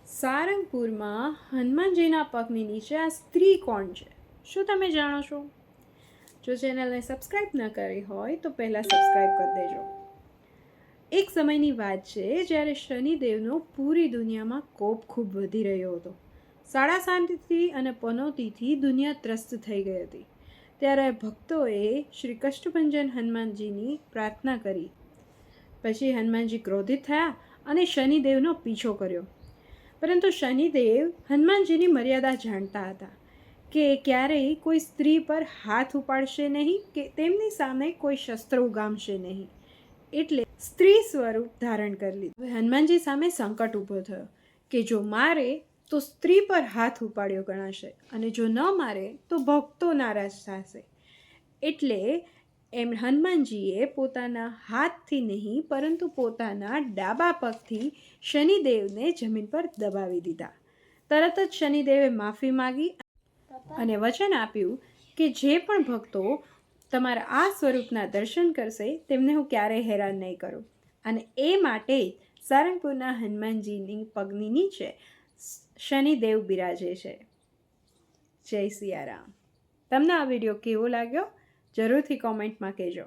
સારંગપુરમાં હનુમાનજીના પગની નીચે આ સ્ત્રી કોણ છે? શું તમે જાણો છો? જો ચેનલને સબસ્ક્રાઈબ ન કરી હોય તો પહેલાં સબસ્ક્રાઈબ કરી દેજો. એક સમયની વાત છે જ્યારે શનિદેવનો પૂરી દુનિયામાં કોપ ખૂબ વધી રહ્યો હતો. સાડા શાંતિથી અને પનોતીથી દુનિયા ત્રસ્ત થઈ ગઈ હતી. ત્યારે ભક્તોએ શ્રી કષ્ટભંજન હનુમાનજીની પ્રાર્થના કરી. પછી હનુમાનજી ક્રોધિત થયા અને શનિદેવનો પીછો કર્યો. પરંતુ શનિદેવ હનુમાનજીની મર્યાદા જાણતા હતા કે ક્યારેય કોઈ સ્ત્રી પર હાથ ઉપાડશે નહીં કે તેમની સામે કોઈ શસ્ત્ર ઉગામશે નહીં. એટલે સ્ત્રી સ્વરૂપ ધારણ કરી લીધું. હવે હનુમાનજી સામે સંકટ ઊભો થયો કે જો મારે તો સ્ત્રી પર હાથ ઉપાડ્યો ગણાશે અને જો ન મારે તો ભક્તો નારાજ થશે. એટલે હનુમાનજીએ પોતાના હાથથી નહીં પરંતુ પોતાના ડાબા પગથી શનિદેવને જમીન પર દબાવી દીધા. તરત જ શનિદેવે માફી માગી અને વચન આપ્યું કે જે પણ ભક્તો તમારા આ સ્વરૂપના દર્શન કરશે તેમને હું ક્યારેય હેરાન નહીં કરું. અને એ માટે સારંગપુરના હનુમાનજીની પગની નીચે શનિદેવ બિરાજે છે. જય સિયારામ. તમને આ વિડીયો કેવો લાગ્યો જરૂરથી કોમેન્ટમાં કહેજો.